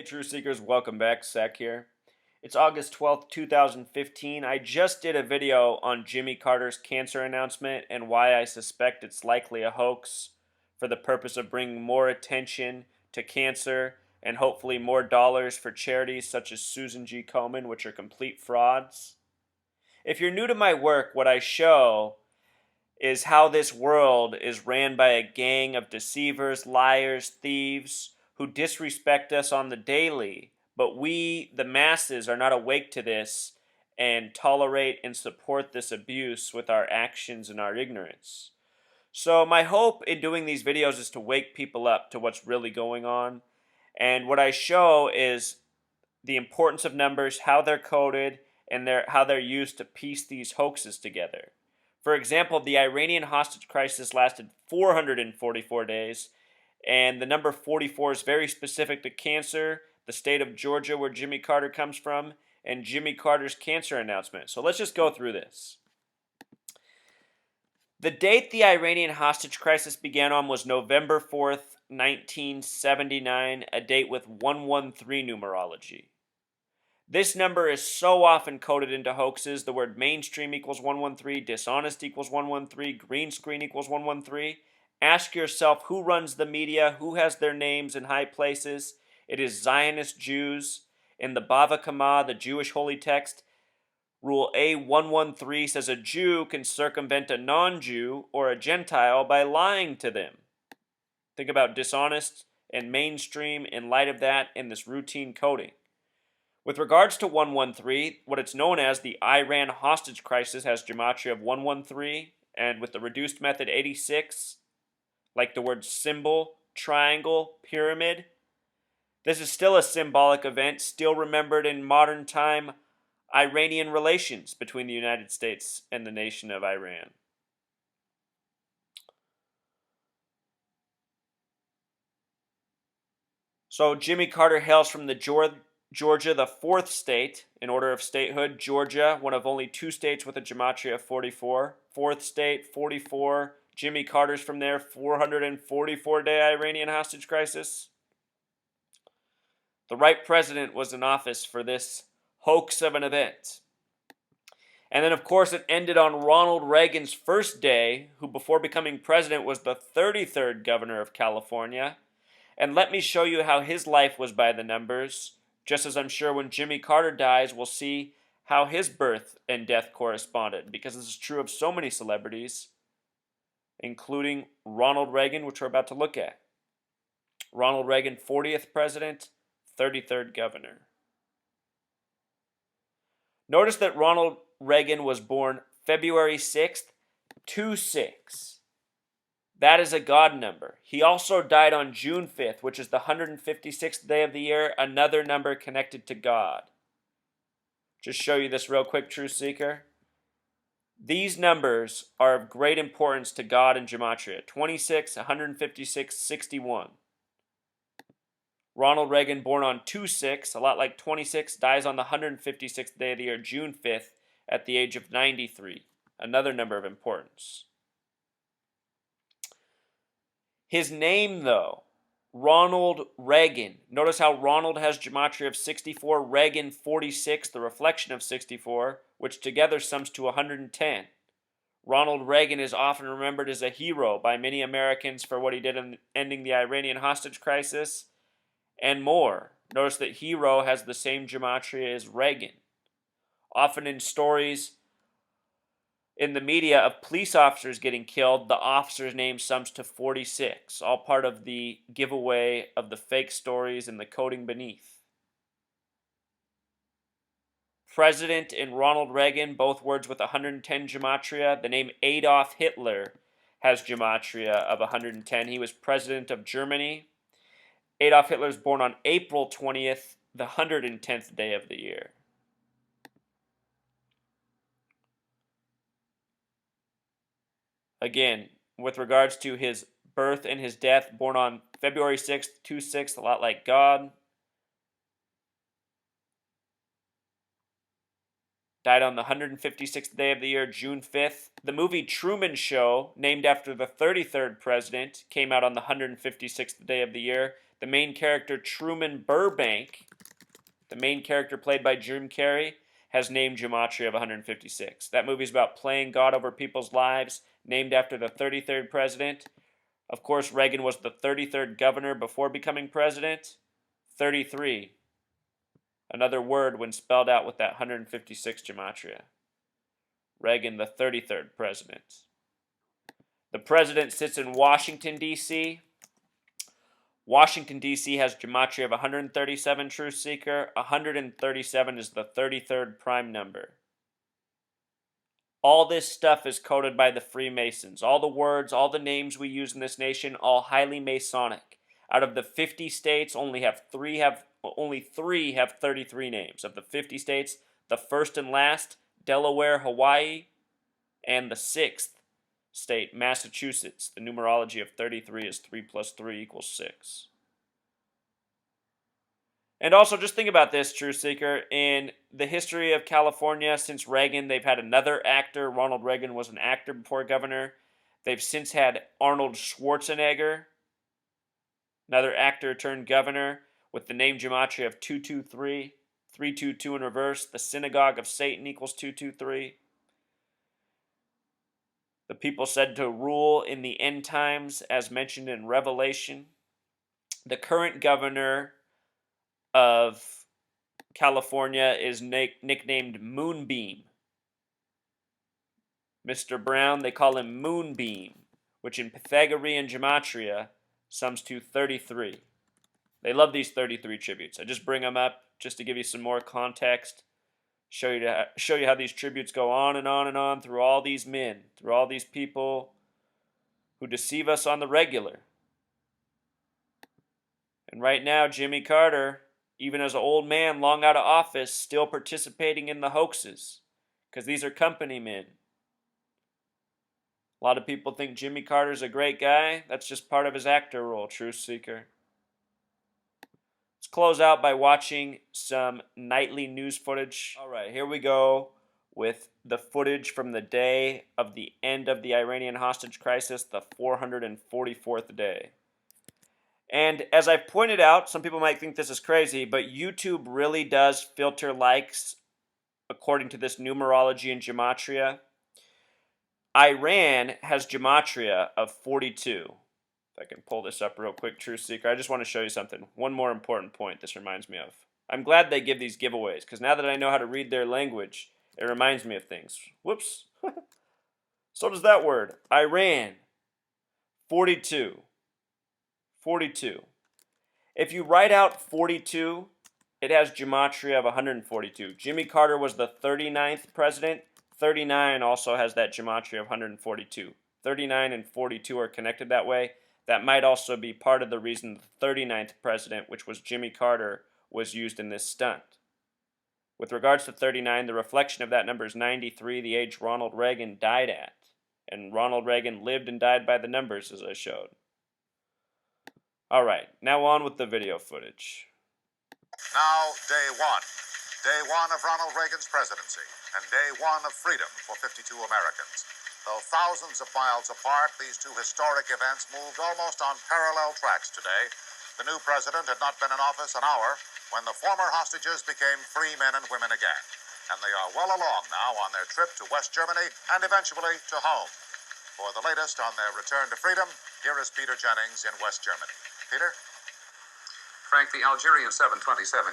Hey, True Seekers, welcome back. Sec here. It's August 12th, 2015. I just did a video on Jimmy Carter's cancer announcement and why I suspect it's likely a hoax for the purpose of bringing more attention to cancer and hopefully more dollars for charities such as Susan G. Komen, which are complete frauds. If you're new to my work, what I show is how this world is ran by a gang of deceivers, liars, thieves, who disrespect us on the daily, but we, the masses, are not awake to this and tolerate and support this abuse with our actions and our ignorance. So my hope in doing these videos is to wake people up to what's really going on. And what I show is the importance of numbers, how they're coded, and how they're used to piece these hoaxes together. For example, the Iranian hostage crisis lasted 444 days, and the number 44 is very specific to cancer, the state of Georgia where Jimmy Carter comes from, and Jimmy Carter's cancer announcement. So let's just go through this. The date the Iranian hostage crisis began on was November 4th, 1979, a date with 113 numerology. This number is so often coded into hoaxes. The word mainstream equals 113, dishonest equals 113, green screen equals 113. Ask yourself who runs the media, who has their names in high places. It is Zionist Jews. In the Bava Kama, the Jewish holy text, Rule A113 says a Jew can circumvent a non-Jew or a Gentile by lying to them. Think about dishonest and mainstream in light of that in this routine coding. With regards to 113, what it's known as the Iran hostage crisis has gematria of 113, and with the reduced method 86, like the word symbol, triangle, pyramid. This is still a symbolic event, still remembered in modern time Iranian relations between the United States and the nation of Iran. So Jimmy Carter hails from the Georgia, the fourth state in order of statehood. Georgia, one of only two states with a gematria of 44. Fourth state, 44. Jimmy Carter's from there, 444-day Iranian hostage crisis. The right president was in office for this hoax of an event. And then, of course, it ended on Ronald Reagan's first day, who before becoming president was the 33rd governor of California. And let me show you how his life was by the numbers. Just as I'm sure when Jimmy Carter dies, we'll see how his birth and death corresponded, because this is true of so many celebrities, including Ronald Reagan, which we're about to look at. Ronald Reagan, 40th president, 33rd governor. Notice that Ronald Reagan was born February 6th, 26. That is a God number. He also died on June 5th, which is the 156th day of the year, another number connected to God. Just show you this real quick, True Seeker. These numbers are of great importance to God and gematria. 26, 156, 61. Ronald Reagan, born on 2/6, a lot like 26, dies on the 156th day of the year, June 5th, at the age of 93. Another number of importance. His name, though, Ronald Reagan. Notice how Ronald has gematria of 64, Reagan 46, the reflection of 64, which together sums to 110. Ronald Reagan is often remembered as a hero by many Americans for what he did in ending the Iranian hostage crisis and more. Notice that hero has the same gematria as Reagan. Often in stories in the media of police officers getting killed, the officer's name sums to 46, all part of the giveaway of the fake stories and the coding beneath. President and Ronald Reagan, both words with 110 gematria. The name Adolf Hitler has gematria of 110. He was president of Germany. Adolf Hitler was born on April 20th, the 110th day of the year. Again, with regards to his birth and his death, born on February 6th, 26, a lot like God. Died on the 156th day of the year, June 5th. The movie Truman Show, named after the 33rd president, came out on the 156th day of the year. The main character, Truman Burbank, the main character played by Jim Carrey, has named gematria of 156. That movie's about playing God over people's lives, named after the 33rd president. Of course, Reagan was the 33rd governor before becoming president. 33. Another word when spelled out with that 156 gematria. Reagan, the 33rd president. The president sits in Washington, D.C. Washington, D.C. has gematria of 137, Truth Seeker. 137 is the 33rd prime number. All this stuff is coded by the Freemasons. All the words, all the names we use in this nation, all highly Masonic. Out of the 50 states, only three have 33 names. Of the 50 states, the first and last, Delaware, Hawaii, and the sixth state, Massachusetts. The numerology of 33 is 3 plus 3 equals 6. And also, just think about this, Truth Seeker. In the history of California, since Reagan, they've had another actor. Ronald Reagan was an actor before governor. They've since had Arnold Schwarzenegger, another actor turned governor, with the name gematria of 223, 322 in reverse. The synagogue of Satan equals 223. The people said to rule in the end times, as mentioned in Revelation. The current governor of California is nicknamed Moonbeam. Mr. Brown, they call him Moonbeam, which in Pythagorean gematria sums to 33. They love these 33 tributes. I just bring them up just to give you some more context, show you how these tributes go on and on and on through all these men, through all these people who deceive us on the regular. And right now, Jimmy Carter, even as an old man long out of office, still participating in the hoaxes, because these are company men. A lot of people think Jimmy Carter's a great guy. That's just part of his actor role, Truth Seeker. Let's close out by watching some nightly news footage. All right, here we go with the footage from the day of the end of the Iranian hostage crisis, the 444th day. And as I pointed out, some people might think this is crazy, but YouTube really does filter likes according to this numerology and gematria. Iran has gematria of 42. If I can pull this up real quick, Truth Seeker. I just want to show you something. One more important point this reminds me of. I'm glad they give these giveaways, because now that I know how to read their language, it reminds me of things. Whoops. So does that word. Iran. 42. 42. If you write out 42, it has gematria of 142. Jimmy Carter was the 39th president. 39 also has that gematria of 142. 39 and 42 are connected that way. That might also be part of the reason the 39th president, which was Jimmy Carter, was used in this stunt. With regards to 39, the reflection of that number is 93, the age Ronald Reagan died at. And Ronald Reagan lived and died by the numbers, as I showed. All right, now on with the video footage. Now, day one. Day one of Ronald Reagan's presidency, and day one of freedom for 52 Americans. Though thousands of miles apart, these two historic events moved almost on parallel tracks today. The new president had not been in office an hour when the former hostages became free men and women again. And they are well along now on their trip to West Germany and eventually to home. For the latest on their return to freedom, here is Peter Jennings in West Germany. Peter? Frank, the Algerian 727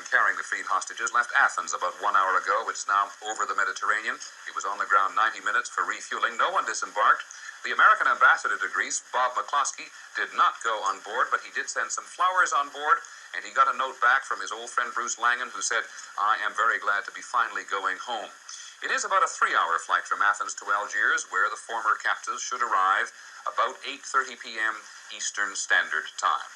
carrying the freed hostages left Athens about 1 hour ago. It's now over the Mediterranean. It was on the ground 90 minutes for refueling. No one disembarked. The American ambassador to Greece, Bob McCloskey, did not go on board, but he did send some flowers on board, and he got a note back from his old friend Bruce Langan, who said, "I am very glad to be finally going home." It is about a 3-hour flight from Athens to Algiers, where the former captives should arrive about 8:30 p.m. Eastern Standard Time.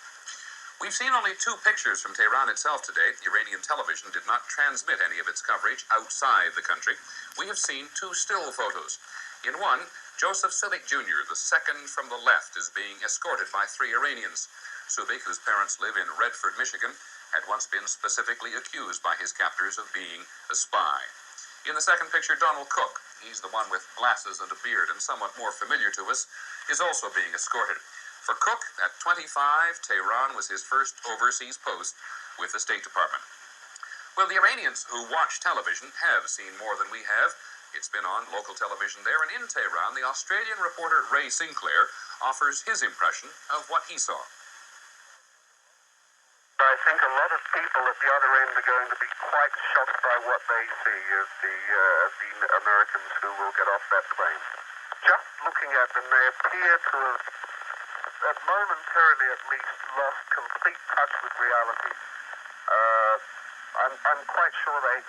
We've seen only 2 pictures from Tehran itself today. Iranian television did not transmit any of its coverage outside the country. We have seen 2 still photos. In one, Joseph Silik Jr., the second from the left, is being escorted by 3 Iranians. Subik, whose parents live in Redford, Michigan, had once been specifically accused by his captors of being a spy. In the second picture, Donald Cook, he's the one with glasses and a beard and somewhat more familiar to us, is also being escorted. For Cook, at 25, Tehran was his first overseas post with the State Department. Well, the Iranians who watch television have seen more than we have. It's been on local television there, and in Tehran, the Australian reporter Ray Sinclair offers his impression of what he saw. I think a lot of people at the other end are going to be quite shocked by what they see of the Americans who will get off that plane. Just looking at them, they appear to have, momentarily at least, lost complete touch with reality. I'm quite sure they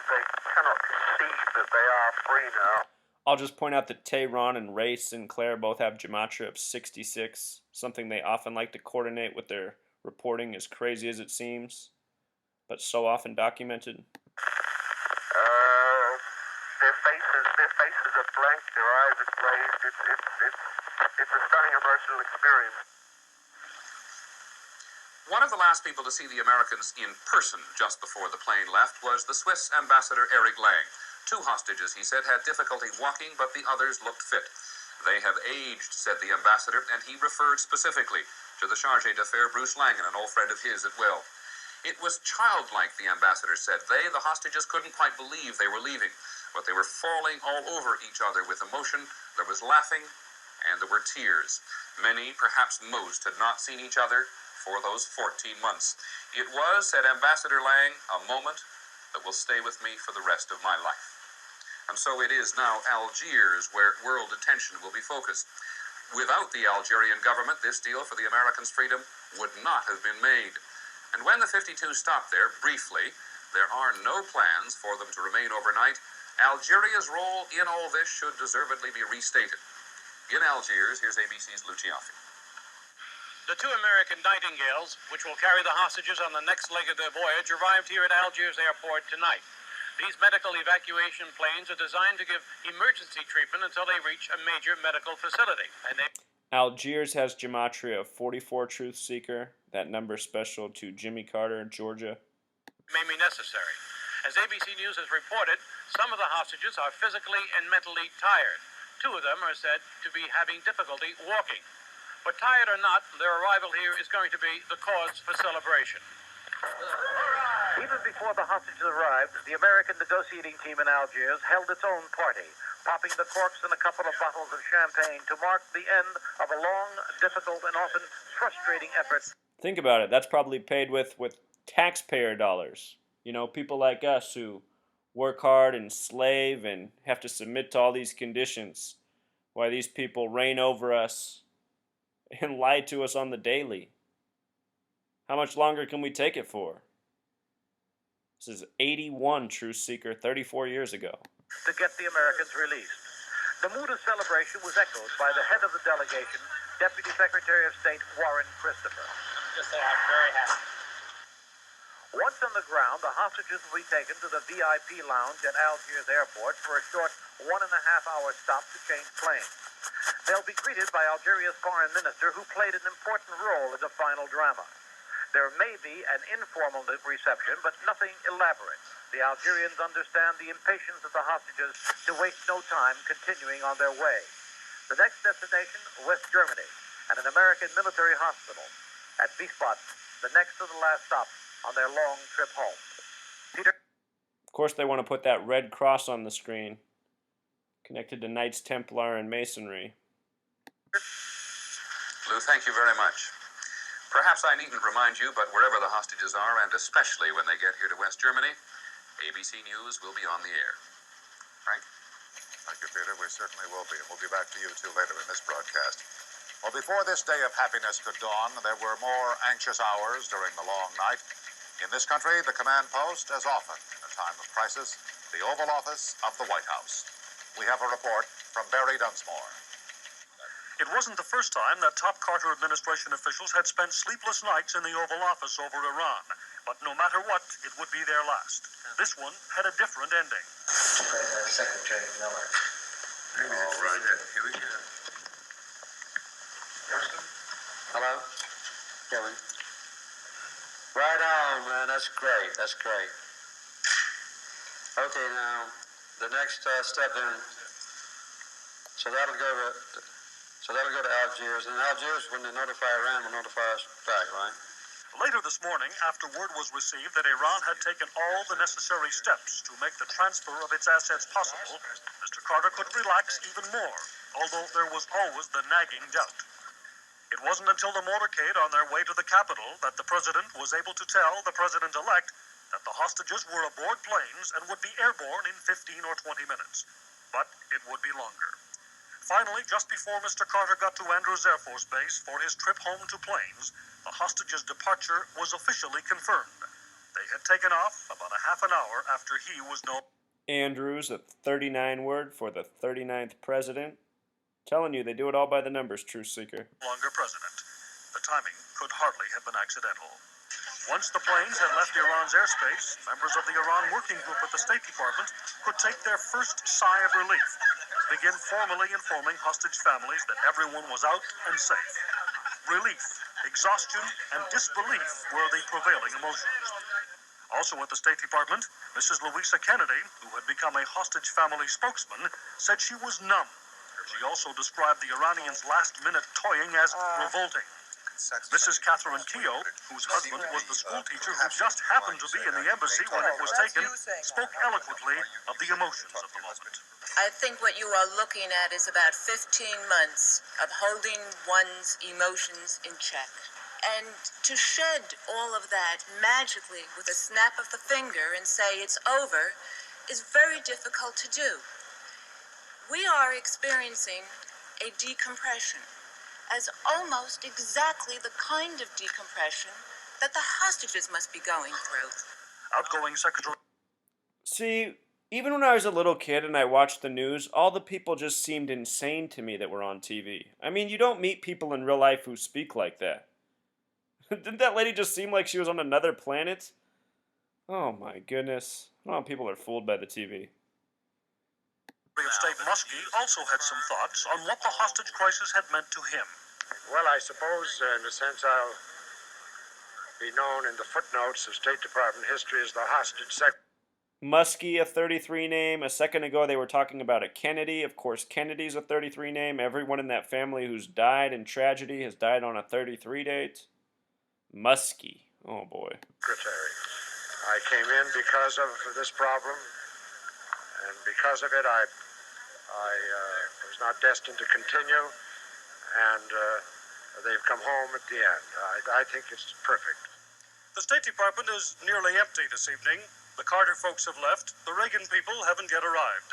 cannot conceive that they are free now. I'll just point out that Tehran and Ray Sinclair both have gematria of 66, something they often like to coordinate with their reporting, as crazy as it seems, but so often documented. Their faces are blank, their eyes are glazed. It's a stunning emotional experience. One of the last people to see the Americans in person just before the plane left was the Swiss ambassador Eric Lang. 2 hostages, he said, had difficulty walking, but the others looked fit. They have aged, said the ambassador, and he referred specifically to the charge d'affaires Bruce Langan, an old friend of his at Will. It was childlike, the ambassador said. They, the hostages, couldn't quite believe they were leaving, but they were falling all over each other with emotion. There was laughing, and there were tears. Many, perhaps most, had not seen each other for those 14 months. It was, said Ambassador Lang, a moment that will stay with me for the rest of my life. And so it is now Algiers where world attention will be focused. Without the Algerian government, this deal for the Americans' freedom would not have been made. And when the 52 stopped there, briefly, there are no plans for them to remain overnight. Algeria's role in all this should deservedly be restated. In Algiers, here's ABC's Luciafi. The 2 American Nightingales, which will carry the hostages on the next leg of their voyage, arrived here at Algiers Airport tonight. These medical evacuation planes are designed to give emergency treatment until they reach a major medical facility. Algiers has gematria of 44 Truth Seeker, that number special to Jimmy Carter, Georgia. May be necessary. As ABC News has reported, some of the hostages are physically and mentally tired. 2 of them are said to be having difficulty walking. But tired or not, their arrival here is going to be the cause for celebration. Even before the hostages arrived, the American negotiating team in Algiers held its own party, popping the corks in a couple of bottles of champagne to mark the end of a long, difficult, and often frustrating effort. Think about it. That's probably paid with taxpayer dollars. You know, people like us who work hard and slave and have to submit to all these conditions, while these people reign over us and lie to us on the daily. How much longer can we take it for? This is 81 Truth Seeker 34 years ago. To get the Americans released. The mood of celebration was echoed by the head of the delegation, Deputy Secretary of State Warren Christopher. Just say I'm very happy. Once on the ground, the hostages will be taken to the VIP lounge at Algiers Airport for a short 1.5-hour stop to change planes. They'll be greeted by Algeria's foreign minister, who played an important role in the final drama. There may be an informal reception, but nothing elaborate. The Algerians understand the impatience of the hostages to waste no time continuing on their way. The next destination, West Germany, and an American military hospital. At Wiesbaden, the next to the last stop on their long trip home. Peter? Of course they want to put that red cross on the screen, connected to Knights Templar and Masonry. Lou, thank you very much. Perhaps I needn't remind you, but wherever the hostages are, and especially when they get here to West Germany, ABC News will be on the air. Frank? Thank you, Peter. We certainly will be, and we'll be back to you two later in this broadcast. Well, before this day of happiness could dawn, there were more anxious hours during the long night. In this country, the command post, as often in a time of crisis, the Oval Office of the White House. We have a report from Barry Dunsmore. It wasn't the first time that top Carter administration officials had spent sleepless nights in the Oval Office over Iran. But no matter what, it would be their last. This one had a different ending. Secretary Miller. All right, here we go. Hello? Kevin. Right on, man. That's great. That's great. Okay, now, the next step then. So that'll go to... So that'll go to Algiers, and Algiers, when they notify Iran, will notify us back, right? Later this morning, after word was received that Iran had taken all the necessary steps to make the transfer of its assets possible, Mr. Carter could relax even more, although there was always the nagging doubt. It wasn't until the motorcade on their way to the capital that the president was able to tell the president-elect that the hostages were aboard planes and would be airborne in 15 or 20 minutes. But it would be longer. Finally, just before Mr. Carter got to Andrews Air Force Base for his trip home to planes, the hostages' departure was officially confirmed. They had taken off about a half an hour after he was no Andrews, a 39 word for the 39th president. Telling you, they do it all by the numbers, Truth Seeker. longer president. The timing could hardly have been accidental. Once the planes had left Iran's airspace, members of the Iran working group at the State Department could take their first sigh of relief, begin formally informing hostage families that everyone was out and safe. Relief, exhaustion, and disbelief were the prevailing emotions. Also at the State Department, Mrs. Louisa Kennedy, who had become a hostage family spokesman, said she was numb. She also described the Iranians' last-minute toying as revolting. Mrs. Catherine Keogh, whose husband was the schoolteacher who just happened to be in the embassy when it was taken, spoke eloquently of the emotions of the moment. I think what you are looking at is about 15 months of holding one's emotions in check. And to shed all of that magically with a snap of the finger and say it's over is very difficult to do. We are experiencing a decompression, as almost exactly the kind of decompression that the hostages must be going through. Outgoing Secretary See, even when I was a little kid and I watched the news, all the people just seemed insane to me that were on TV. I mean, you don't meet people in real life who speak like that. Didn't that lady just seem like she was on another planet? Oh my goodness. I don't know how people are fooled by the TV. of State Muskie also had some thoughts on what the hostage crisis had meant to him. Well, I suppose, in a sense, I'll be known in the footnotes of State Department history as the hostage secretary. Muskie, a 33 name. A second ago, they were talking about a Kennedy. Of course, Kennedy's a 33 name. Everyone in that family who's died in tragedy has died on a 33 date. Muskie. Oh boy. I came in because of this problem, and because of it, I was not destined to continue, and they've come home at the end. I think it's perfect. The State Department is nearly empty this evening. The Carter folks have left. The Reagan people haven't yet arrived.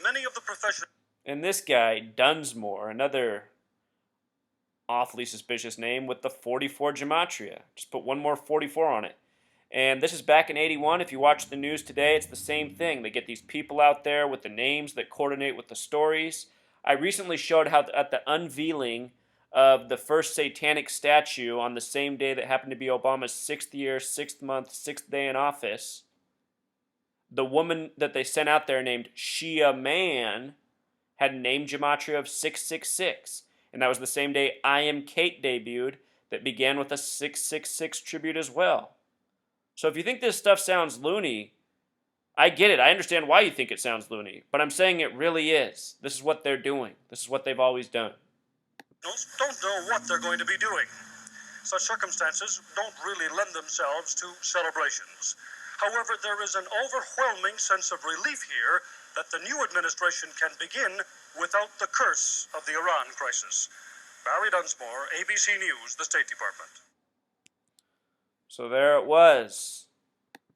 Many of the professional... And this guy, Dunsmore, another awfully suspicious name with the 44 gematria. Just put one more 44 on it. And this is back in 81. If you watch the news today, it's the same thing. They get these people out there with the names that coordinate with the stories. I recently showed how at the unveiling of the first satanic statue on the same day that happened to be Obama's 6th year, 6th month, 6th day in office, the woman that they sent out there named Shia Man had a name gematria of 666. And that was the same day I Am Kate debuted that began with a 666 tribute as well. So if you think this stuff sounds loony, I get it. I understand why you think it sounds loony. But I'm saying it really is. This is what they're doing. This is what they've always done. Don't know what they're going to be doing. Such circumstances don't really lend themselves to celebrations. However, there is an overwhelming sense of relief here that the new administration can begin without the curse of the Iran crisis. Barry Dunsmore, ABC News, the State Department. So there it was.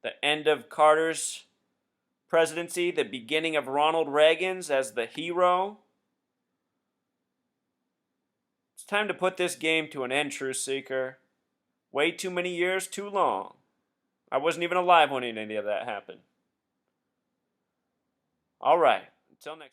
The end of Carter's presidency, the beginning of Ronald Reagan's as the hero. It's time to put this game to an end, Truth Seeker. Way too many years, too long. I wasn't even alive when any of that happened. All right. Until next time.